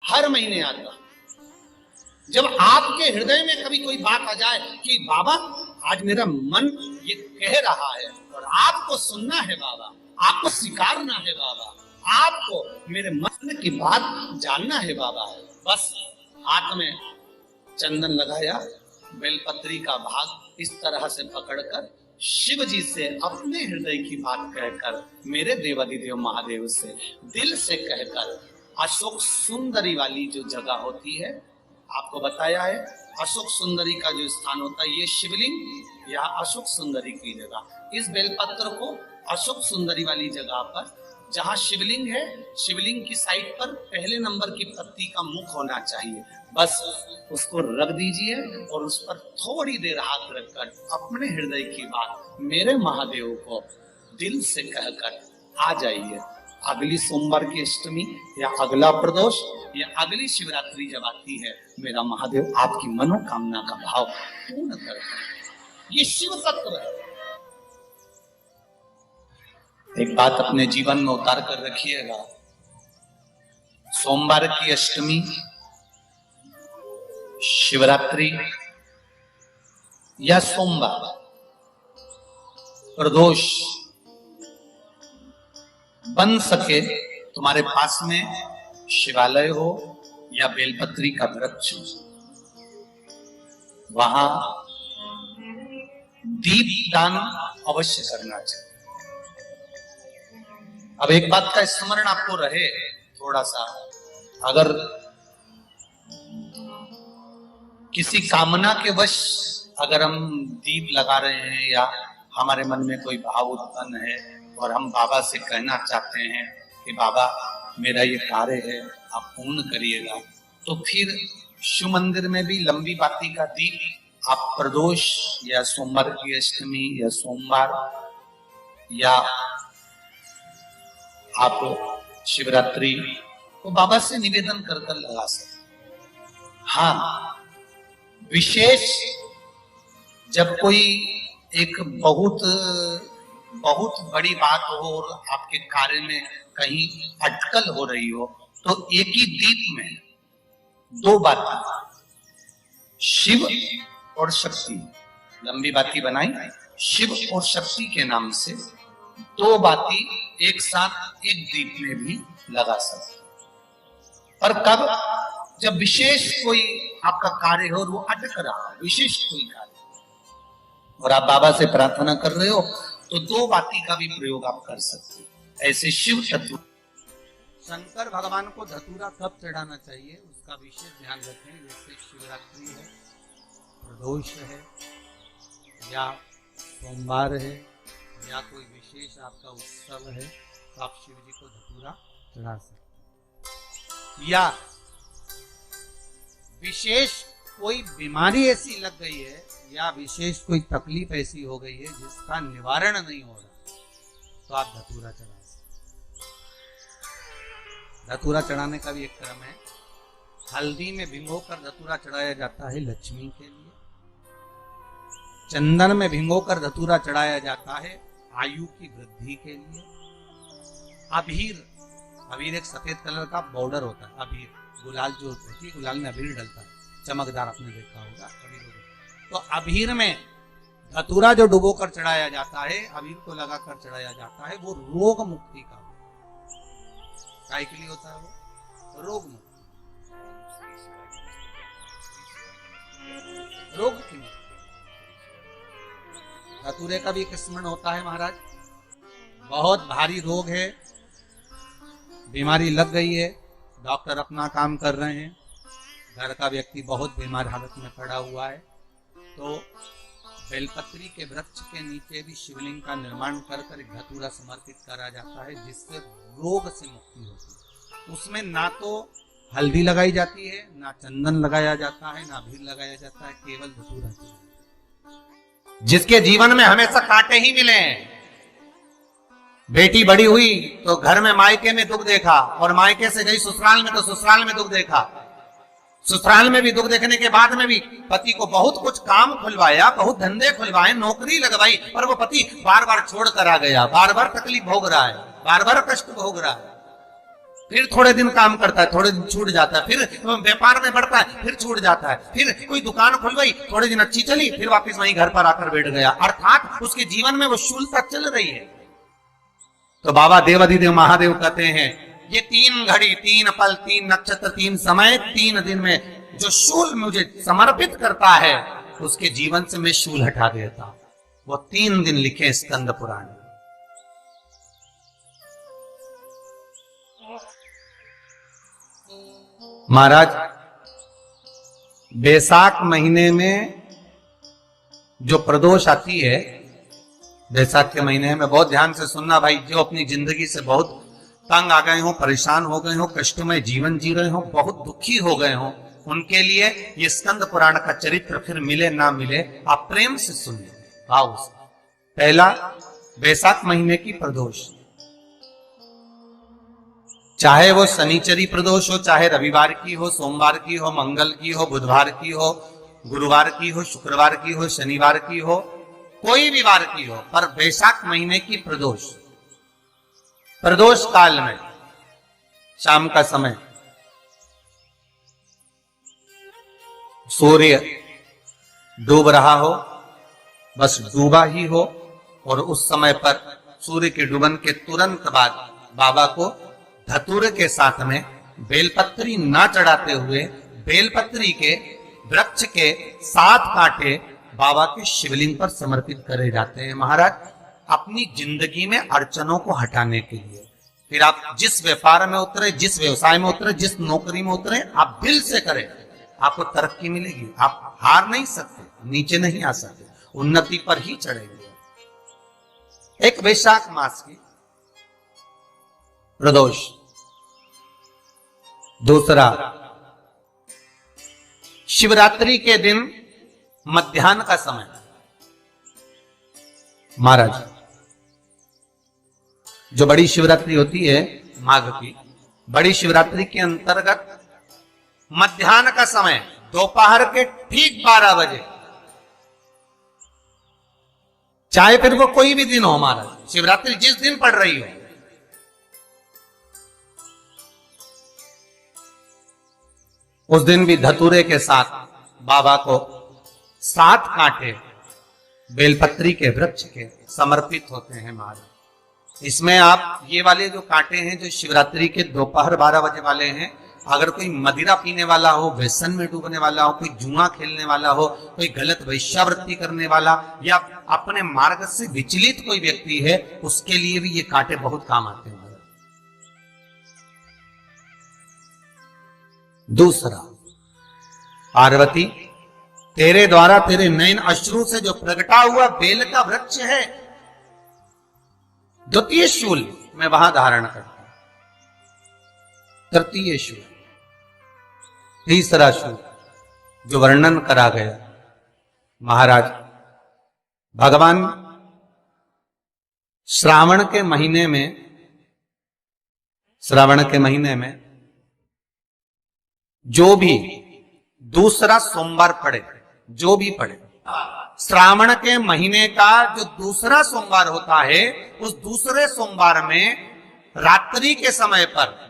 हर महीने आता। जब आपके हृदय में कभी कोई बात आ जाए कि बाबा आज मेरा मन ये कह रहा है और आपको सुनना है बाबा, आपको स्वीकारना है बाबा, आपको मेरे मन की बात जानना है बाबा, बस हाथ में चंदन लगाया, बेलपत्री का भाग इस तरह से पकड़कर शिव जी से अपने हृदय की बात कहकर, मेरे देवाधिदेव महादेव से दिल से कहकर, अशोक सुंदरी वाली जो जगह होती है, आपको बताया है अशोक सुंदरी का जो स्थान होता है, ये शिवलिंग या अशोक सुंदरी की जगह, इस बेलपत्र को अशोक सुंदरी वाली जगह पर जहां शिवलिंग है, शिवलिंग की साइड पर पहले नंबर की पत्ती का मुख होना चाहिए, बस उसको रख दीजिए और उस पर थोड़ी देर हाथ रखकर अपने हृदय की बात मेरे महादेव को दिल से कहकर आ जाइए। अगली सोमवार की अष्टमी या अगला प्रदोष या अगली शिवरात्रि जब आती है, मेरा महादेव आपकी मनोकामना का भाव पूर्ण करता है। ये शिव तत्व है। एक बात अपने जीवन में उतार कर रखिएगा, सोमवार की अष्टमी, शिवरात्रि या सोमवार, प्रदोष, बन सके तुम्हारे पास में शिवालय हो या बेलपत्री का वृक्ष हो, वहां दीप दान अवश्य करना चाहिए। अब एक बात का स्मरण आपको रहे थोड़ा सा, अगर किसी कामना के वश अगर हम दीप लगा रहे हैं या हमारे मन में कोई भाव उत्पन्न है और हम बाबा से कहना चाहते हैं कि बाबा मेरा ये कार्य है आप पूर्ण करिएगा, तो फिर शिव मंदिर में भी लंबी बाती का दीप आप प्रदोष या सोमवार की अष्टमी या सोमवार या आप शिवरात्रि को बाबा से निवेदन कर कर लगा सकते। हाँ, विशेष जब कोई एक बहुत बड़ी बात हो और आपके कार्य में कहीं अटकल हो रही हो, तो एक ही दीप में दो बातें, शिव और शक्ति, लंबी बाती बनाई, शिव और शक्ति के नाम से दो बाती एक साथ एक दीप में भी लगा सकते। पर कब? जब विशेष कोई आपका कार्य हो और वो अटक रहा, विशेष कोई कार्य, और आप बाबा से प्रार्थना कर रहे हो, तो दो बाती का भी प्रयोग आप कर सकते हैं। ऐसे शिव तत्व। शंकर भगवान को धतूरा कब चढ़ाना चाहिए उसका विशेष ध्यान रखें। जैसे शिवरात्रि है, प्रदोष है, या सोमवार है, या कोई विशेष आपका उत्सव है, तो आप शिव जी को धतूरा चढ़ा सकते हैं। या विशेष कोई बीमारी ऐसी लग गई है या विशेष कोई तकलीफ ऐसी हो गई है जिसका निवारण नहीं हो रहा, तो आप धतूरा चढ़ा सकते। धतूरा चढ़ाने का भी एक क्रम है। हल्दी में भिगोकर धतूरा चढ़ाया जाता है लक्ष्मी के लिए। चंदन में भिगोकर धतूरा चढ़ाया जाता है आयु की वृद्धि के लिए। अबीर एक सफेद कलर का बॉर्डर होता है, अबीर, गुलाल जो होती है, गुलाल में अबीर डलता है, चमकदार, आपने देखा होगा अबीर। तो अबीर में धतूरा जो डुबो कर चढ़ाया जाता है, अबीर को लगाकर चढ़ाया जाता है, वो रोग मुक्ति का, काय के लिए होता है वो? रोग मुक्ति, रोग की मुक्ति। धतूरे का भी एक स्मरण होता है महाराज। बहुत भारी रोग है, बीमारी लग गई है, डॉक्टर अपना काम कर रहे हैं, घर का व्यक्ति बहुत बीमार हालत में पड़ा हुआ है, तो बेलपत्री के वृक्ष के नीचे भी शिवलिंग का निर्माण कर कर एक धतूरा समर्पित करा जाता है, जिससे रोग से मुक्ति होती है। उसमें ना तो हल्दी लगाई जाती है, ना चंदन लगाया जाता है, ना अबीर लगाया जाता है, केवल धतूरा। जिसके जीवन में हमेशा कांटे ही मिले हैं, बेटी बड़ी हुई तो घर में मायके में दुख देखा, और मायके से गई ससुराल में तो ससुराल में दुख देखा, ससुराल में भी दुख देखने के बाद में भी पति को बहुत कुछ काम खुलवाया, बहुत धंधे खुलवाए, नौकरी लगवाई, पर वो पति बार बार छोड़ कर आ गया, बार बार तकलीफ भोग रहा है, बार बार कष्ट भोग रहा है। फिर थोड़े दिन काम करता है, थोड़े दिन छूट जाता है, फिर व्यापार में बढ़ता है, फिर छूट जाता है, फिर कोई दुकान खुल गई, थोड़े दिन अच्छी चली, फिर वापस वहीं घर पर आकर बैठ गया, अर्थात उसके जीवन में वो शूलता चल रही है। तो बाबा देवाधिदेव महादेव कहते हैं ये 3 घड़ी 3 पल 3 नक्षत्र 3 समय 3 दिन में जो शूल मुझे समर्पित करता है उसके जीवन से मैं शूल हटा देता हूं। वो 3 दिन लिखे स्कंद पुराण। महाराज बैसाख महीने में जो प्रदोष आती है, बैसाख के महीने में बहुत ध्यान से सुनना भाई, जो अपनी जिंदगी से बहुत तंग आ गए हो, परेशान हो गए हो, कष्टमय जीवन जी रहे हो, बहुत दुखी हो गए हो, उनके लिए ये स्कंद पुराण का चरित्र फिर मिले ना मिले आप प्रेम से सुनिए। आओ, पहला बैसाख महीने की प्रदोष, चाहे वो शनिचरी प्रदोष हो, चाहे रविवार की हो, सोमवार की हो, मंगल की हो, बुधवार की हो, गुरुवार की हो, शुक्रवार की हो, शनिवार की हो, कोई भी वार की हो, पर बैसाख महीने की प्रदोष, प्रदोष काल में शाम का समय सूर्य डूब रहा हो, बस डूबा ही हो, और उस समय पर सूर्य के डूबन के तुरंत बाद बाबा को धतूरे के साथ में बेलपत्री ना चढ़ाते हुए बेलपत्री के वृक्ष के 7 कांटे बाबा के शिवलिंग पर समर्पित करे जाते हैं महाराज, अपनी जिंदगी में अड़चनों को हटाने के लिए। फिर आप जिस व्यापार में उतरे, जिस व्यवसाय में उतरे, जिस नौकरी में उतरे, आप दिल से करें, आपको तरक्की मिलेगी। आप हार नहीं सकते, नीचे नहीं आ सकते, उन्नति पर ही चढ़ेंगे। एक वैशाख मास की प्रदोष, दूसरा शिवरात्रि के दिन मध्याह्न का समय। महाराज जो बड़ी शिवरात्रि होती है माघ की, बड़ी शिवरात्रि के अंतर्गत मध्याह्न का समय दोपहर के ठीक 12 बजे, चाहे फिर वो कोई भी दिन हो महाराज, शिवरात्रि जिस दिन पड़ रही हो, उस दिन भी धतूरे के साथ बाबा को 7 कांटे बेलपत्री के वृक्ष के समर्पित होते हैं महाराज। इसमें आप ये वाले जो कांटे हैं जो शिवरात्रि के दोपहर 12 बजे वाले हैं, अगर कोई मदिरा पीने वाला हो, व्यसन में डूबने वाला हो, कोई जुआ खेलने वाला हो, कोई गलत वेश्यावृत्ति करने वाला, या अपने मार्ग से विचलित कोई व्यक्ति है, उसके लिए भी ये कांटे बहुत काम आते हैं। दूसरा, पार्वती तेरे द्वारा तेरे नयन अश्रु से जो प्रगटा हुआ बेल का वृक्ष है, द्वितीय शूल मैं वहां धारण करता हूं, तृतीय शूल, तीसरा शूल जो वर्णन करा गया महाराज, भगवान श्रावण के महीने में जो भी दूसरा सोमवार पड़े, जो भी पड़े, श्रावण के महीने का जो दूसरा सोमवार होता है, उस दूसरे सोमवार में रात्रि के समय पर,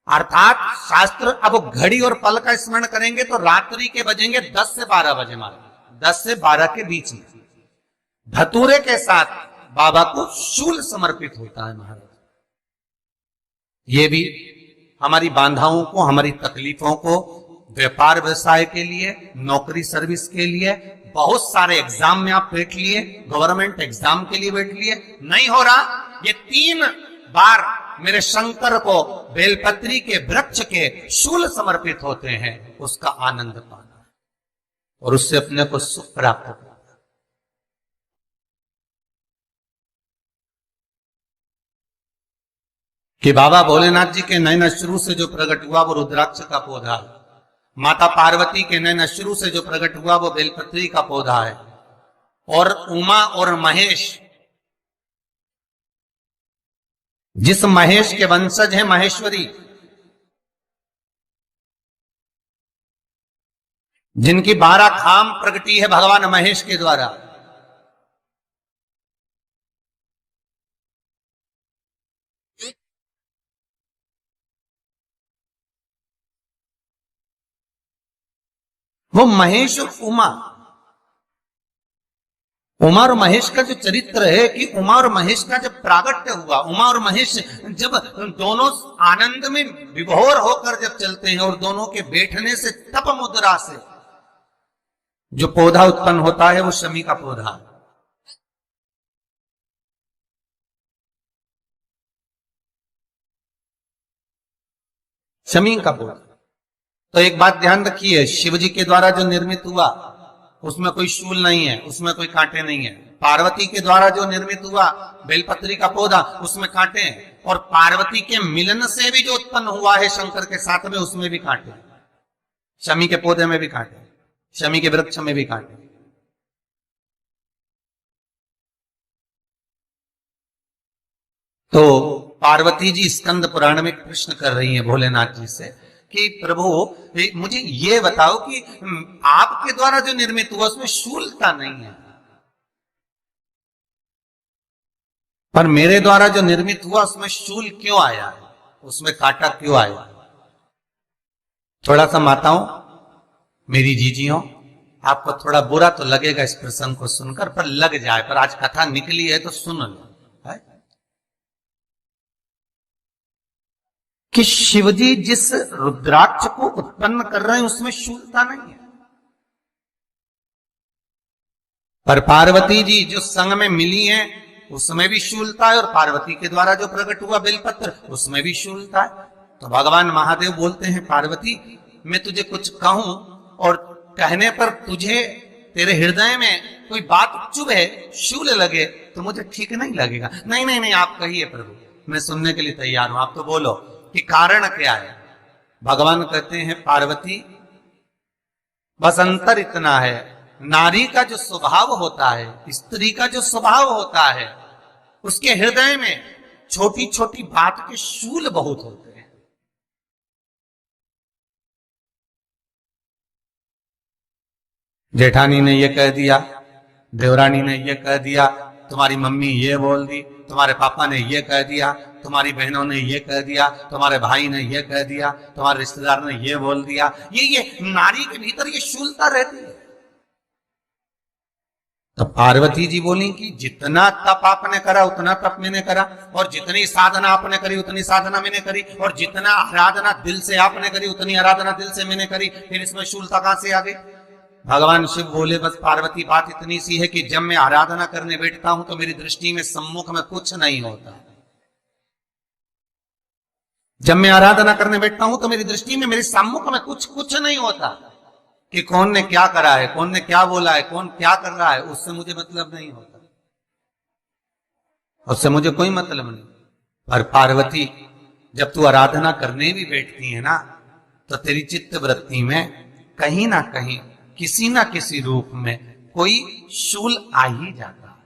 अर्थात शास्त्र अब घड़ी और पल का स्मरण करेंगे तो रात्रि के बजेंगे 10 से 12 बजे, मारे 10 से 12 के बीच में धतूरे के साथ बाबा को शूल समर्पित होता है महाराज। ये भी हमारी बाधाओं को, हमारी तकलीफों को, व्यापार व्यवसाय के लिए, नौकरी सर्विस के लिए, बहुत सारे एग्जाम में आप बैठ लिए, गवर्नमेंट एग्जाम के लिए बैठ लिए, नहीं हो रहा, ये 3 बार मेरे शंकर को बेलपत्री के वृक्ष के शूल समर्पित होते हैं, उसका आनंद पाना और उससे अपने को सुख प्राप्त करना। कि बाबा भोलेनाथ जी के नयन अश्रु से जो प्रकट हुआ वो रुद्राक्ष का पौधा है, माता पार्वती के नयन अश्रु से जो प्रकट हुआ वो बेलपत्री का पौधा है, और उमा और महेश, जिस महेश के वंशज है महेश्वरी, जिनकी 12 खाम प्रगटी है भगवान महेश के द्वारा, वो महेश और उमा, उमा और महेश का जो चरित्र है कि उमा और महेश का जब प्रागट्य हुआ, उमा और महेश जब दोनों आनंद में विभोर होकर जब चलते हैं और दोनों के बैठने से तप मुद्रा से जो पौधा उत्पन्न होता है वो शमी का पौधा। शमी का पौधा। तो एक बात ध्यान रखिए, शिव जी के द्वारा जो निर्मित हुआ उसमें कोई शूल नहीं है, उसमें कोई कांटे नहीं है। पार्वती के द्वारा जो निर्मित हुआ बेलपत्री का पौधा, उसमें कांटे हैं। और पार्वती के मिलन से भी जो उत्पन्न हुआ है शंकर के साथ में, उसमें भी कांटे हैं। शमी के पौधे में भी कांटे, शमी के वृक्ष में भी कांटे। तो पार्वती जी स्कंद पुराण में प्रश्न कर रही है भोलेनाथ जी से कि प्रभु मुझे ये बताओ कि आपके द्वारा जो निर्मित हुआ उसमें शूलता नहीं है, पर मेरे द्वारा जो निर्मित हुआ उसमें शूल क्यों आया है, उसमें कांटा क्यों आया? थोड़ा सा माताओं, मेरी जीजियों, आपको थोड़ा बुरा तो लगेगा इस प्रसंग को सुनकर, पर लग जाए, पर आज कथा निकली है तो सुन लो कि शिवजी जिस रुद्राक्ष को उत्पन्न कर रहे हैं उसमें शूलता नहीं है, पर पार्वती जी जो संग में मिली हैं उसमें भी शूलता है, और पार्वती के द्वारा जो प्रकट हुआ बेलपत्र उसमें भी शूलता है। तो भगवान महादेव बोलते हैं, पार्वती मैं तुझे कुछ कहूं और कहने पर तुझे तेरे हृदय में कोई बात चुभे, शूल लगे तो मुझे ठीक नहीं लगेगा। नहीं नहीं नहीं, आप कहिए प्रभु, मैं सुनने के लिए तैयार हूं, आप तो बोलो कि कारण क्या है। भगवान कहते हैं, पार्वती बस अंतर इतना है, नारी का जो स्वभाव होता है, स्त्री का जो स्वभाव होता है, उसके हृदय में छोटी छोटी बात के शूल बहुत होते हैं। जेठानी ने ये कह दिया, देवरानी ने ये कह दिया, तुम्हारी मम्मी ये बोल दी, तुम्हारे पापा ने ये कह दिया, तुम्हारी बहनों ने ये कह दिया, तुम्हारे भाई ने ये कह दिया, तुम्हारे रिश्तेदार ने ये बोल दिया। ये नारी के भीतर ये शूलता रहती है। तो पार्वती जी बोली कि जितना तप आपने करा उतना तप मैंने करा, और जितनी साधना आपने करी उतनी साधना मैंने करी, और जितना आराधना दिल से आपने करी उतनी आराधना दिल से मैंने करी, फिर इसमें शूलता कहां से आ गई? भगवान शिव बोले, बस पार्वती बात इतनी सी है कि जब मैं आराधना करने बैठता हूं तो मेरी दृष्टि में सम्मुख में कुछ नहीं होता। जब मैं आराधना करने बैठता हूं तो मेरी दृष्टि में, मेरे सम्मुख में कुछ नहीं होता कि कौन ने क्या करा है, कौन ने क्या बोला है, कौन क्या कर रहा है, उससे मुझे मतलब नहीं होता, उससे मुझे कोई मतलब नहीं। पर पार्वती जब तू आराधना करने भी बैठती है ना, तो तेरी चित्त वृत्ति में कहीं ना कहीं किसी ना किसी रूप में कोई शूल आ ही जाता है।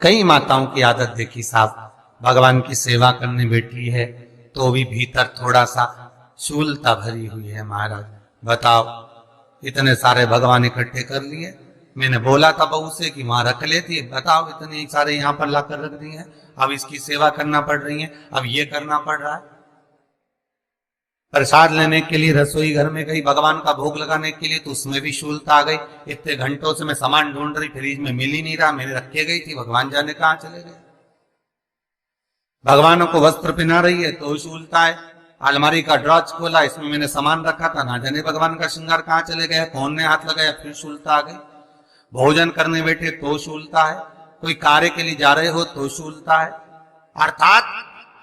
कई माताओं की आदत देखी साहब, भगवान की सेवा करने बैठी है तो भी भीतर थोड़ा सा शूलता भरी हुई है। महाराज बताओ, इतने सारे भगवान इकट्ठे कर लिए, मैंने बोला था बहू से कि वहां रख लेती है, बताओ इतने सारे यहां पर लाकर रख दिए हैं, अब इसकी सेवा करना पड़ रही है, अब ये करना पड़ रहा है। प्रसाद लेने के लिए रसोई घर में गई, भगवान का भोग लगाने के लिए, तो उसमें भी शूलता आ गई। इतने घंटों से मैं सामान ढूंढ रही, फ्रिज में मिल ही नहीं रहा, मैंने रखे गई थी, भगवान जाने कहां चले गए। भगवानों को वस्त्र पहना रही है तो शूलता है। अलमारी का ड्रॉज खोला, इसमें मैंने सामान रखा था, ना जाने भगवान का श्रृंगार कहां चले गए, कौन ने हाथ लगाया, फिर शूलता आ गई। भोजन करने बैठे तो शूलता है, कोई कार्य के लिए जा रहे हो तो शूलता है। अर्थात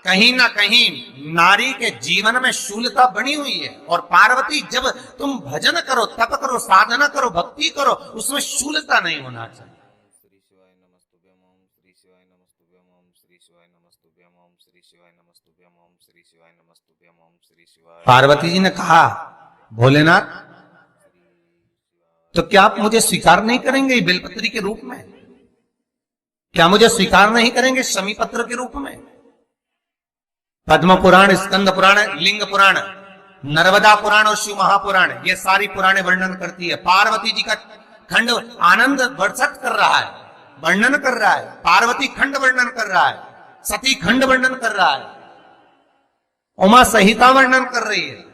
कहीं ना कहीं नारी के जीवन में शूलता बनी हुई है। और पार्वती, जब तुम भजन करो, तप करो, साधना करो, भक्ति करो, उसमें शूलता नहीं होना चाहिए। पार्वती जी ने कहा, भोलेनाथ तो क्या आप मुझे स्वीकार नहीं करेंगे बेलपत्री के रूप में? क्या मुझे स्वीकार नहीं करेंगे शमी पत्र के रूप में? पद्म पुराण, स्कंद पुराण, लिंग पुराण, नर्मदा पुराण और शिव महापुराण, ये सारी पुराणे वर्णन करती है। पार्वती जी का खंड आनंद वर्षत कर रहा है, वर्णन कर रहा है। पार्वती खंड वर्णन कर रहा है, सती खंड वर्णन कर रहा है। उमा संहिता वर्णन कर रही है।